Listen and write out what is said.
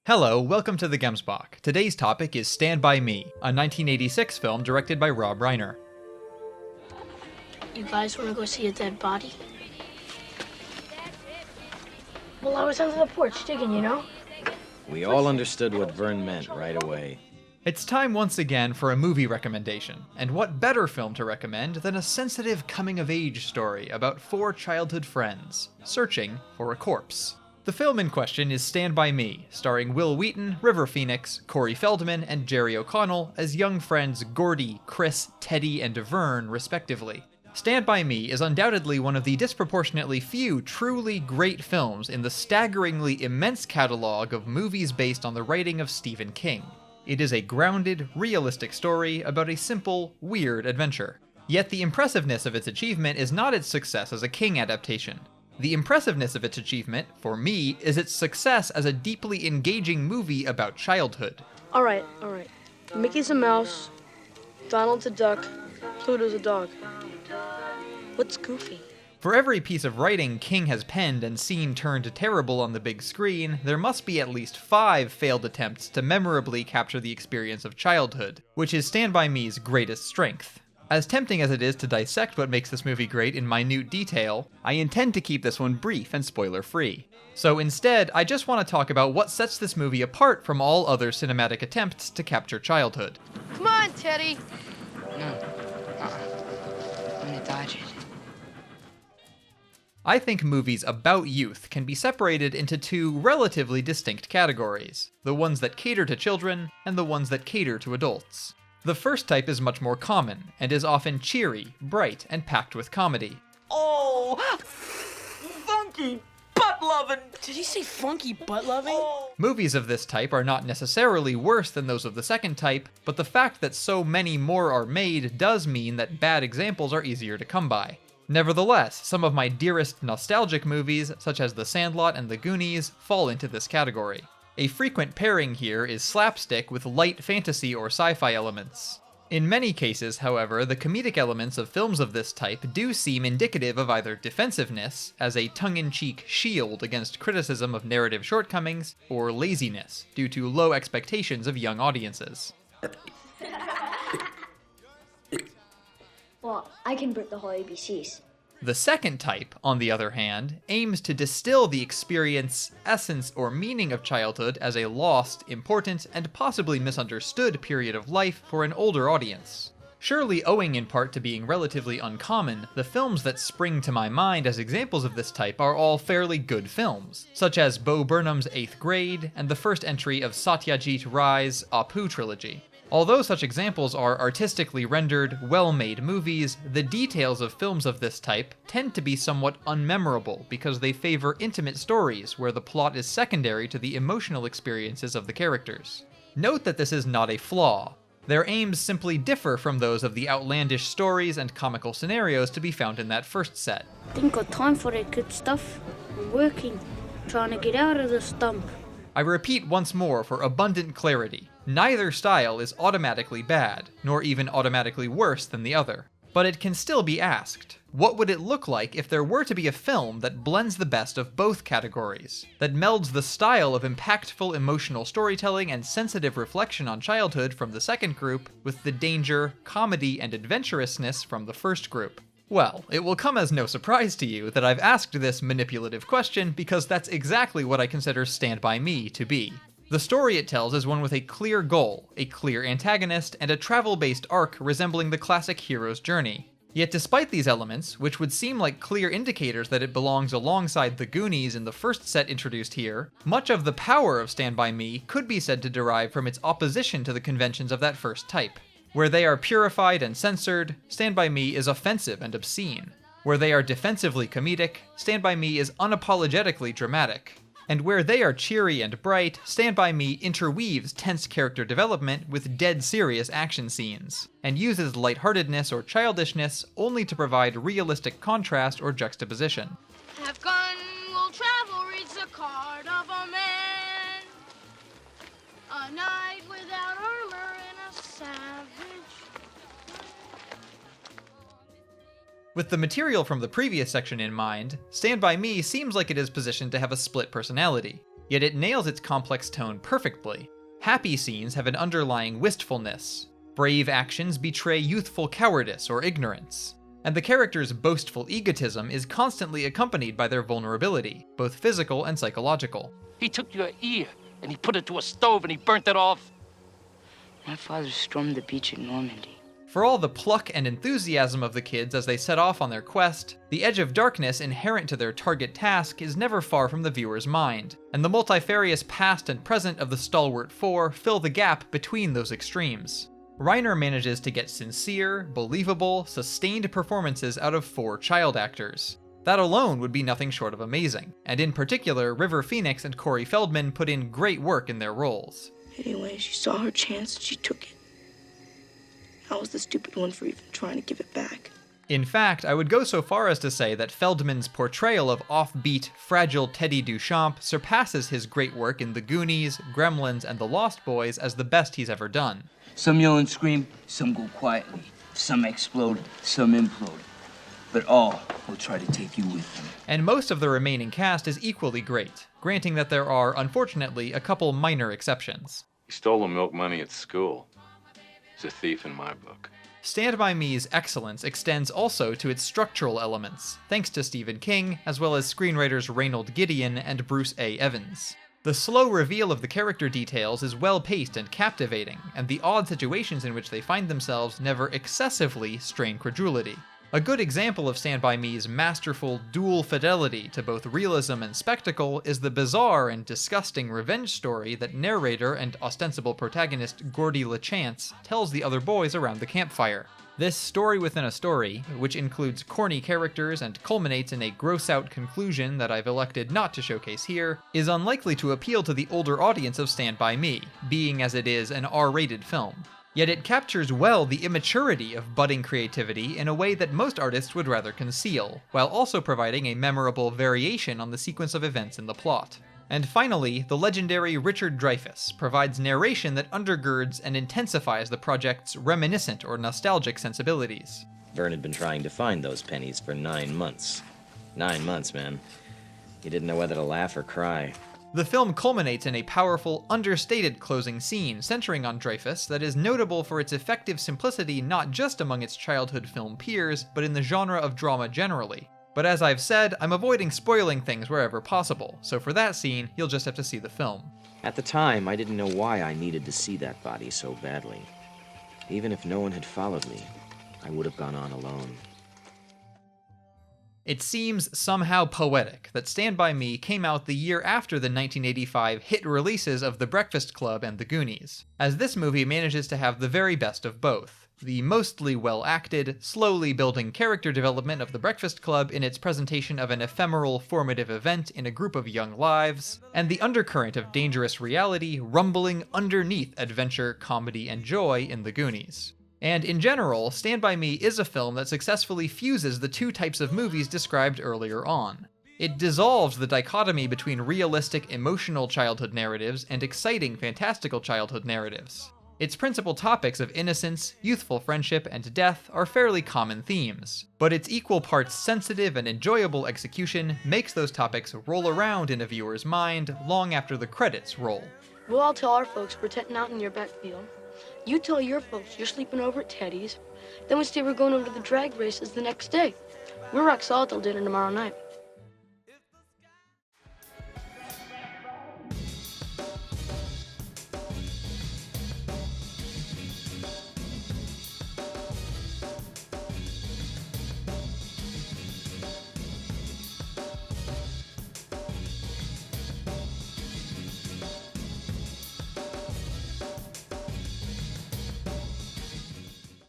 Hello, welcome to the Gemsbach. Today's topic is Stand By Me, a 1986 film directed by Rob Reiner. You guys want to go see a dead body? Well, I was under the porch digging, you know? We all understood what Vern meant right away. It's time once again for a movie recommendation, and what better film to recommend than a sensitive coming-of-age story about four childhood friends searching for a corpse. The film in question is Stand By Me, starring Wil Wheaton, River Phoenix, Corey Feldman, and Jerry O'Connell as young friends Gordy, Chris, Teddy, and Vern, respectively. Stand By Me is undoubtedly one of the disproportionately few truly great films in the staggeringly immense catalog of movies based on the writing of Stephen King. It is a grounded, realistic story about a simple, weird adventure. Yet the impressiveness of its achievement is not its success as a King adaptation. The impressiveness of its achievement, for me, is its success as a deeply engaging movie about childhood. All right. Mickey's a mouse, Donald's a duck, Pluto's a dog. What's Goofy? For every piece of writing King has penned and seen turned terrible on the big screen, there must be at least 5 failed attempts to memorably capture the experience of childhood, which is Stand By Me's greatest strength. As tempting as it is to dissect what makes this movie great in minute detail, I intend to keep this one brief and spoiler-free. So instead, I just want to talk about what sets this movie apart from all other cinematic attempts to capture childhood. Come on, Teddy. No. I'm gonna dodge it. I think movies about youth can be separated into 2 relatively distinct categories, the ones that cater to children and the ones that cater to adults. The first type is much more common, and is often cheery, bright, and packed with comedy. Oh, funky butt loving. Did he say funky butt loving? Movies of this type are not necessarily worse than those of the second type, but the fact that so many more are made does mean that bad examples are easier to come by. Nevertheless, some of my dearest nostalgic movies, such as The Sandlot and The Goonies, fall into this category. A frequent pairing here is slapstick with light fantasy or sci-fi elements. In many cases, however, the comedic elements of films of this type do seem indicative of either defensiveness, as a tongue-in-cheek shield against criticism of narrative shortcomings, or laziness, due to low expectations of young audiences. Well, I can break the whole ABCs. The second type, on the other hand, aims to distill the experience, essence, or meaning of childhood as a lost, important, and possibly misunderstood period of life for an older audience. Surely owing in part to being relatively uncommon, the films that spring to my mind as examples of this type are all fairly good films, such as Bo Burnham's 8th Grade and the first entry of Satyajit Ray's Apu trilogy. Although such examples are artistically rendered, well-made movies, the details of films of this type tend to be somewhat unmemorable because they favor intimate stories where the plot is secondary to the emotional experiences of the characters. Note that this is not a flaw. Their aims simply differ from those of the outlandish stories and comical scenarios to be found in that first set. Ain't got time for that good stuff. I'm working, trying to get out of the stump. I repeat once more for abundant clarity. Neither style is automatically bad, nor even automatically worse than the other. But it can still be asked, what would it look like if there were to be a film that blends the best of both categories, that melds the style of impactful emotional storytelling and sensitive reflection on childhood from the second group with the danger, comedy, and adventurousness from the first group? Well, it will come as no surprise to you that I've asked this manipulative question because that's exactly what I consider Stand By Me to be. The story it tells is one with a clear goal, a clear antagonist, and a travel-based arc resembling the classic hero's journey. Yet despite these elements, which would seem like clear indicators that it belongs alongside the Goonies in the first set introduced here, much of the power of Stand By Me could be said to derive from its opposition to the conventions of that first type. Where they are purified and censored, Stand By Me is offensive and obscene. Where they are defensively comedic, Stand By Me is unapologetically dramatic. And where they are cheery and bright, Stand By Me interweaves tense character development with dead serious action scenes, and uses lightheartedness or childishness only to provide realistic contrast or juxtaposition. Have gun will travel, reads the card of a man. A knight without armor and a savage. With the material from the previous section in mind, Stand By Me seems like it is positioned to have a split personality. yet it nails its complex tone perfectly. Happy scenes have an underlying wistfulness. Brave actions betray youthful cowardice or ignorance. And the characters' boastful egotism is constantly accompanied by their vulnerability, both physical and psychological. He took your ear, and he put it to a stove, and he burnt it off. My father stormed the beach at Normandy. For all the pluck and enthusiasm of the kids as they set off on their quest, the edge of darkness inherent to their target task is never far from the viewer's mind, and the multifarious past and present of the Stalwart Four fill the gap between those extremes. Reiner manages to get sincere, believable, sustained performances out of 4 child actors. That alone would be nothing short of amazing, and in particular, River Phoenix and Corey Feldman put in great work in their roles. Anyway, she saw her chance and she took it. I was the stupid one for even trying to give it back. In fact, I would go so far as to say that Feldman's portrayal of offbeat, fragile Teddy Duchamp surpasses his great work in The Goonies, Gremlins, and The Lost Boys as the best he's ever done. Some yell and scream, some go quietly. Some explode, some implode. But all will try to take you with them. And most of the remaining cast is equally great, granting that there are, unfortunately, a couple minor exceptions. He stole the milk money at school. He's a thief in my book. Stand By Me's excellence extends also to its structural elements, thanks to Stephen King, as well as screenwriters Reynold Gideon and Bruce A. Evans. The slow reveal of the character details is well-paced and captivating, and the odd situations in which they find themselves never excessively strain credulity. A good example of Stand By Me's masterful dual fidelity to both realism and spectacle is the bizarre and disgusting revenge story that narrator and ostensible protagonist Gordy LaChance tells the other boys around the campfire. This story within a story, which includes corny characters and culminates in a gross-out conclusion that I've elected not to showcase here, is unlikely to appeal to the older audience of Stand By Me, being as it is an R-rated film. Yet it captures well the immaturity of budding creativity in a way that most artists would rather conceal, while also providing a memorable variation on the sequence of events in the plot. And finally, the legendary Richard Dreyfuss provides narration that undergirds and intensifies the project's reminiscent or nostalgic sensibilities. Vern had been trying to find those pennies for 9 months. 9 months, man. He didn't know whether to laugh or cry. The film culminates in a powerful, understated closing scene centering on Dreyfuss that is notable for its effective simplicity not just among its childhood film peers, but in the genre of drama generally. But as I've said, I'm avoiding spoiling things wherever possible, so for that scene, you'll just have to see the film. At the time, I didn't know why I needed to see that body so badly. Even if no one had followed me, I would have gone on alone. It seems somehow poetic that Stand By Me came out the year after the 1985 hit releases of The Breakfast Club and The Goonies, as this movie manages to have the very best of both. The mostly well-acted, slowly building character development of The Breakfast Club in its presentation of an ephemeral, formative event in a group of young lives, and the undercurrent of dangerous reality rumbling underneath adventure, comedy, and joy in The Goonies. And in general, Stand By Me is a film that successfully fuses the two types of movies described earlier on. It dissolves the dichotomy between realistic, emotional childhood narratives and exciting, fantastical childhood narratives. Its principal topics of innocence, youthful friendship, and death are fairly common themes, but its equal parts sensitive and enjoyable execution makes those topics roll around in a viewer's mind long after the credits roll. We'll all tell our folks we're tenting out in your backfield. You tell your folks you're sleeping over at Teddy's. Then we say we're going over to the drag races the next day. We're rock solid till dinner tomorrow night.